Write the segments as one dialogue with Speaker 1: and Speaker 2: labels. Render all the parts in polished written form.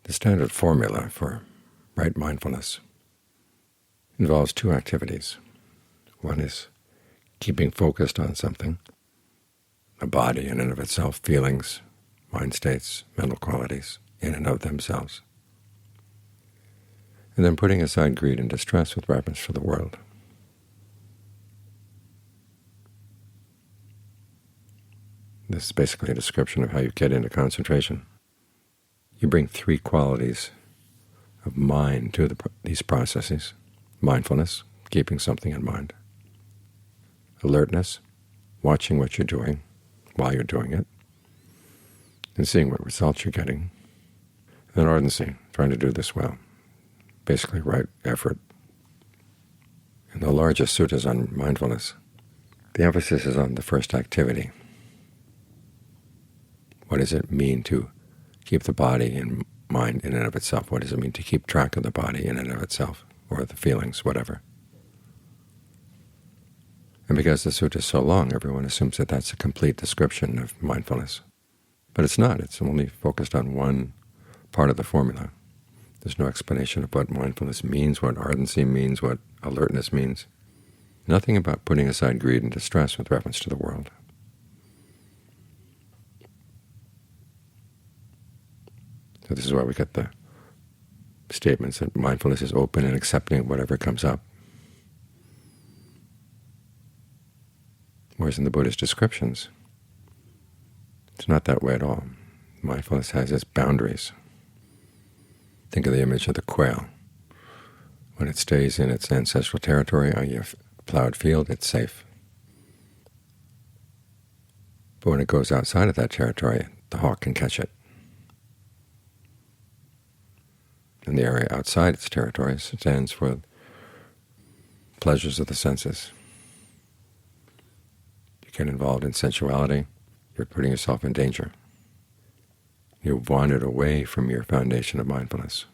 Speaker 1: The standard formula for right mindfulness involves two activities. One is keeping focused on something, a body in and of itself, feelings, mind states, mental qualities in and of themselves, and then putting aside greed and distress with reference to the world. This is basically a description of how you get into concentration. You bring three qualities of mind to these processes: mindfulness, keeping something in mind; alertness, watching what you're doing while you're doing it, and seeing what results you're getting; and then ardency, trying to do this well, basically right effort. In the largest suttas on mindfulness, the emphasis is on the first activity. What does it mean to keep the body and mind in and of itself? What does it mean to keep track of the body in and of itself, or the feelings, whatever? And because the sutta is so long, everyone assumes that that's a complete description of mindfulness. But it's not. It's only focused on one part of the formula. There's no explanation of what mindfulness means, what ardency means, what alertness means. Nothing about putting aside greed and distress with reference to the world. So this is why we get the statements that mindfulness is open and accepting of whatever comes up. Whereas in the Buddha's descriptions, it's not that way at all. Mindfulness has its boundaries. Think of the image of the quail. When it stays in its ancestral territory on your plowed field, it's safe. But when it goes outside of that territory, the hawk can catch it. And the area outside its territory stands for pleasures of the senses. You get involved in sensuality, you're putting yourself in danger. You've wandered away from your foundation of mindfulness.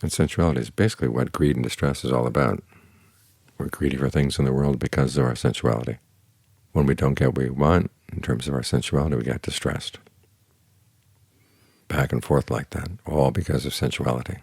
Speaker 1: And sensuality is basically what greed and distress is all about. We're greedy for things in the world because of our sensuality. When we don't get what we want in terms of our sensuality, we get distressed. Back and forth like that, all because of sensuality.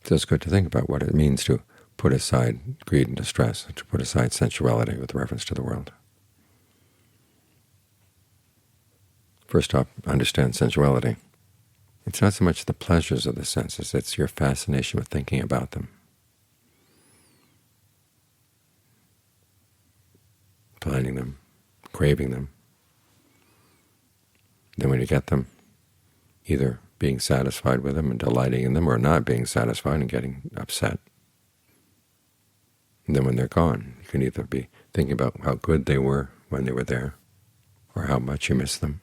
Speaker 1: So it's good to think about what it means to put aside greed and distress, to put aside sensuality with reference to the world. First off, understand sensuality. It's not so much the pleasures of the senses, it's your fascination with thinking about them. Planning them, craving them. Then when you get them, either being satisfied with them and delighting in them, or not being satisfied and getting upset. And then when they're gone, you can either be thinking about how good they were when they were there, or how much you miss them.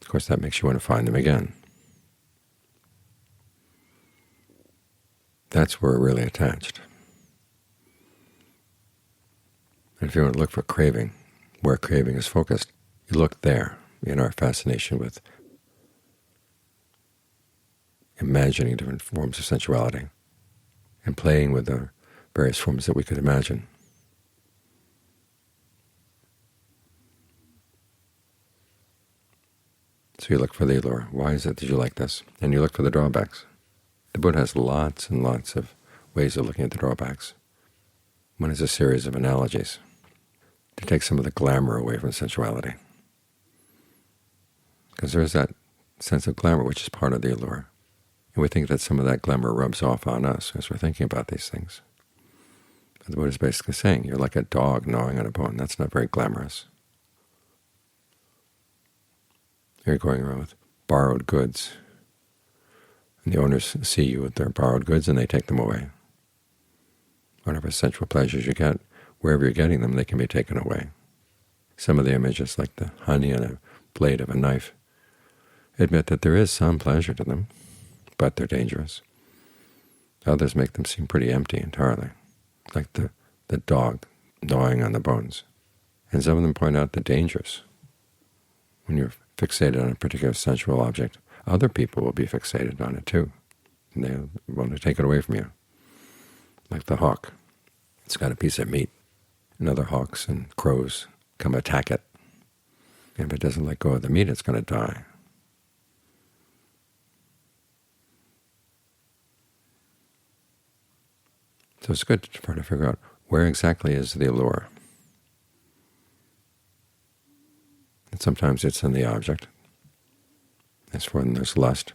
Speaker 1: Of course, that makes you want to find them again. That's where we're really attached. And if you want to look for craving, where craving is focused, you look there in our fascination with imagining different forms of sensuality and playing with the various forms that we could imagine. So you look for the allure. Why is it that you like this? And you look for the drawbacks. The Buddha has lots and lots of ways of looking at the drawbacks. One is a series of analogies to take some of the glamour away from sensuality. Because there is that sense of glamour which is part of the allure. And we think that some of that glamour rubs off on us as we're thinking about these things. But the Buddha is basically saying, you're like a dog gnawing on a bone. That's not very glamorous. You're going around with borrowed goods, and the owners see you with their borrowed goods and they take them away. Whatever sensual pleasures you get, wherever you're getting them, they can be taken away. Some of the images, like the honey on a blade of a knife, admit that there is some pleasure to them, but they're dangerous. Others make them seem pretty empty entirely, like the dog gnawing on the bones. And some of them point out the dangers. When you're fixated on a particular sensual object, other people will be fixated on it too, and they want to take it away from you. Like the hawk. It's got a piece of meat, and other hawks and crows come attack it. And if it doesn't let go of the meat, it's going to die. So it's good to try to figure out where exactly is the allure. And sometimes it's in the object. That's when there's lust.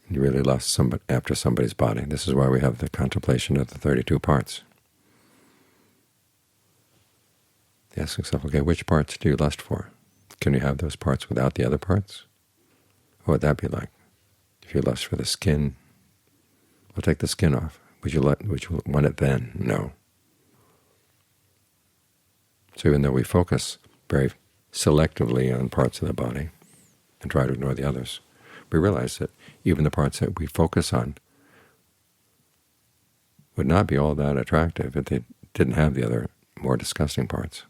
Speaker 1: You really lust after somebody's body. This is why we have the contemplation of the 32 parts. Ask yourself, okay, which parts do you lust for? Can you have those parts without the other parts? What would that be like? If you lust for the skin, we'll take the skin off. Would you want it then? No. So even though we focus very selectively on parts of the body and try to ignore the others, we realize that even the parts that we focus on would not be all that attractive if they didn't have the other more disgusting parts.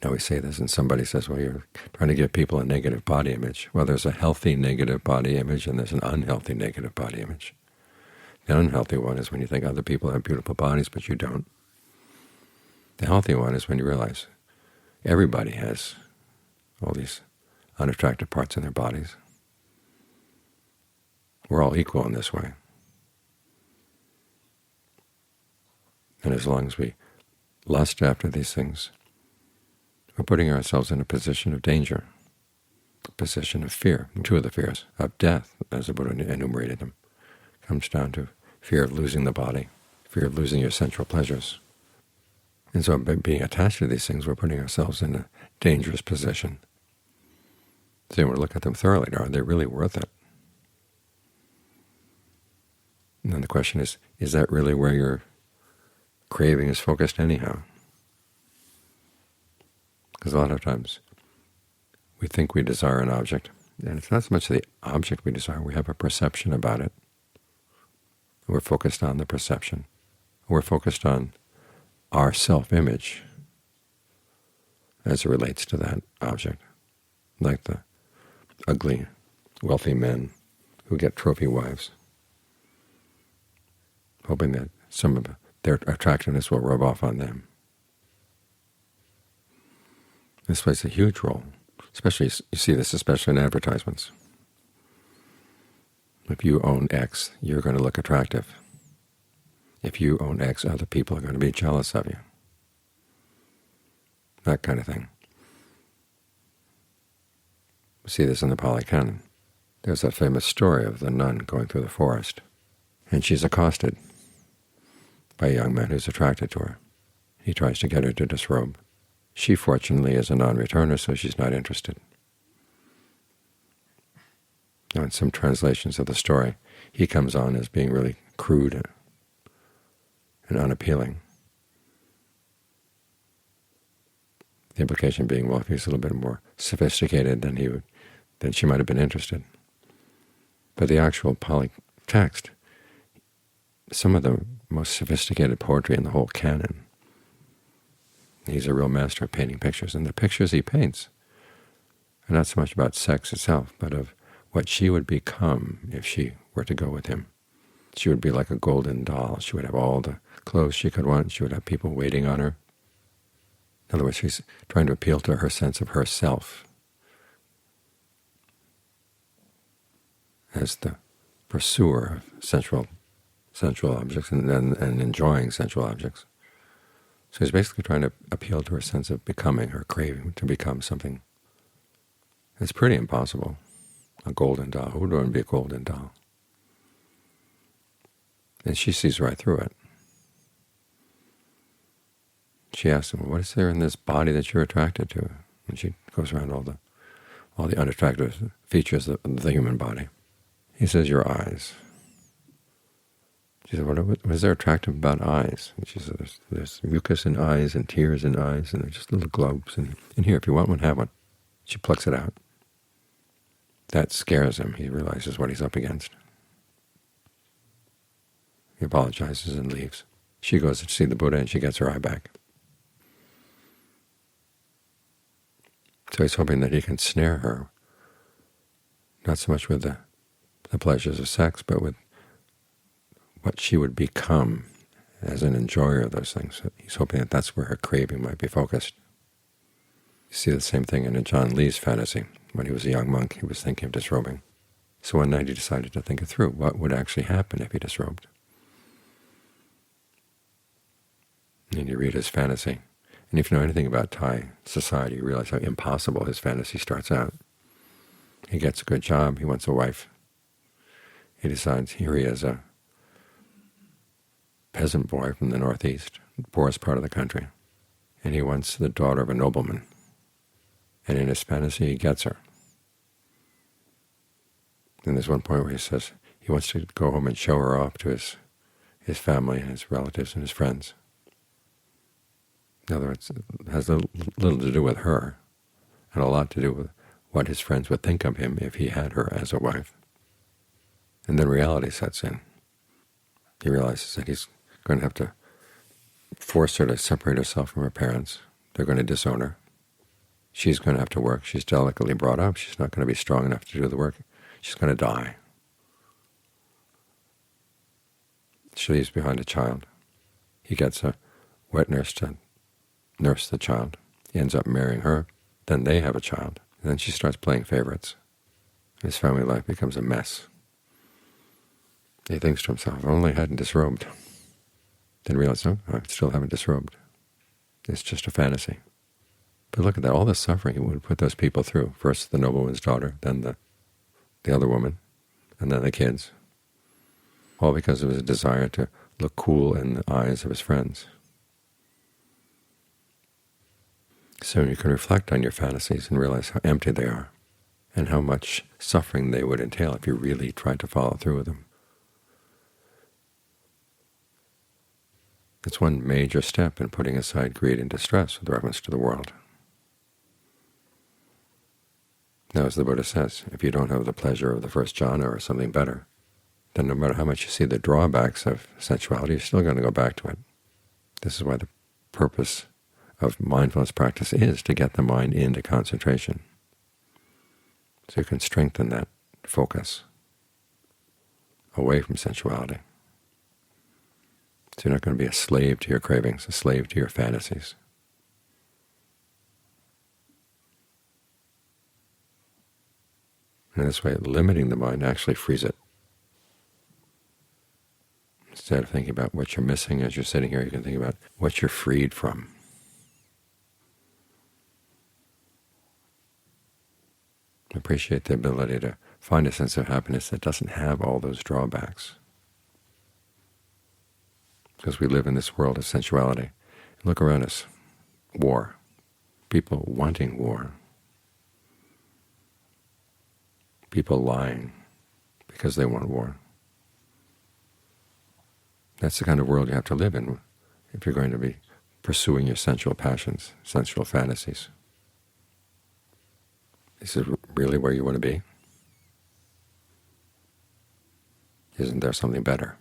Speaker 1: Now we say this and somebody says, well, you're trying to give people a negative body image. Well, there's a healthy negative body image and there's an unhealthy negative body image. The unhealthy one is when you think other people have beautiful bodies but you don't. The healthy one is when you realize everybody has all these unattractive parts in their bodies. We're all equal in this way. And as long as we lust after these things, we're putting ourselves in a position of danger, a position of fear. And two of the fears, of death, as the Buddha enumerated them, comes down to fear of losing the body, fear of losing your sensual pleasures. And so by being attached to these things, we're putting ourselves in a dangerous position. So you want to look at them thoroughly. Are they really worth it? And then the question is that really where your craving is focused anyhow? Because a lot of times we think we desire an object, and it's not so much the object we desire, we have a perception about it. We're focused on the perception. We're focused on our self-image as it relates to that object, like the ugly, wealthy men who get trophy wives, hoping that some of their attractiveness will rub off on them. This plays a huge role, especially you see this especially in advertisements. If you own X, you're going to look attractive. If you own X, other people are going to be jealous of you. That kind of thing. We see this in the Pali Canon. There's that famous story of the nun going through the forest, and she's accosted by a young man who's attracted to her. He tries to get her to disrobe. She fortunately is a non-returner, so she's not interested. Now in some translations of the story, he comes on as being really crude and unappealing. The implication being, well, if he's a little bit more sophisticated, then she might have been interested. But the actual Pali text, some of the most sophisticated poetry in the whole canon. He's a real master of painting pictures, and the pictures he paints are not so much about sex itself, but of what she would become if she were to go with him. She would be like a golden doll. She would have all the clothes she could want. She would have people waiting on her. In other words, she's trying to appeal to her sense of herself as the pursuer of sensual objects and enjoying sensual objects. So he's basically trying to appeal to her sense of becoming, her craving to become something that's pretty impossible. A golden doll. Who would want to be a golden doll? And she sees right through it. She asks him, well, what is there in this body that you're attracted to? And she goes around all the unattractive features of the human body. He says, your eyes. She said, what is there attractive about eyes? And she said, there's mucus in eyes and tears in eyes, and they're just little globes. And here, if you want one, have one. She plucks it out. That scares him. He realizes what he's up against. He apologizes and leaves. She goes to see the Buddha, and she gets her eye back. So he's hoping that he can snare her, not so much with the pleasures of sex, but with what she would become as an enjoyer of those things. He's hoping that that's where her craving might be focused. You see the same thing in a John Lee's fantasy. When he was a young monk, he was thinking of disrobing. So one night he decided to think it through. What would actually happen if he disrobed? And you read his fantasy. And if you know anything about Thai society, you realize how impossible his fantasy starts out. He gets a good job. He wants a wife. He decides here he is, a peasant boy from the northeast, the poorest part of the country, and he wants the daughter of a nobleman. And in his fantasy he gets her. And there's one point where he says he wants to go home and show her off to his family and his relatives and his friends. In other words, it has little to do with her and a lot to do with what his friends would think of him if he had her as a wife. And then reality sets in. He realizes that he's going to have to force her to separate herself from her parents. They're going to disown her. She's going to have to work. She's delicately brought up. She's not going to be strong enough to do the work. She's going to die. She leaves behind a child. He gets a wet nurse to nurse the child. He ends up marrying her. Then they have a child. And then she starts playing favorites. His family life becomes a mess. He thinks to himself, if only I hadn't disrobed. Then realizes, no, I still haven't disrobed. It's just a fantasy. But look at that, all the suffering he would put those people through. First the nobleman's daughter, then the other woman, and then the kids. All because of his desire to look cool in the eyes of his friends. So you can reflect on your fantasies and realize how empty they are, and how much suffering they would entail if you really tried to follow through with them. It's one major step in putting aside greed and distress with reference to the world. Now, as the Buddha says, if you don't have the pleasure of the first jhana or something better, then no matter how much you see the drawbacks of sensuality, you're still going to go back to it. This is why the purpose of mindfulness practice is to get the mind into concentration, so you can strengthen that focus away from sensuality. So you're not going to be a slave to your cravings, a slave to your fantasies. And in this way, limiting the mind actually frees it. Instead of thinking about what you're missing as you're sitting here, you can think about what you're freed from. Appreciate the ability to find a sense of happiness that doesn't have all those drawbacks. Because we live in this world of sensuality. Look around us. War. People wanting war. People lying because they want war. That's the kind of world you have to live in if you're going to be pursuing your sensual passions, sensual fantasies. Is it really where you want to be? Isn't there something better?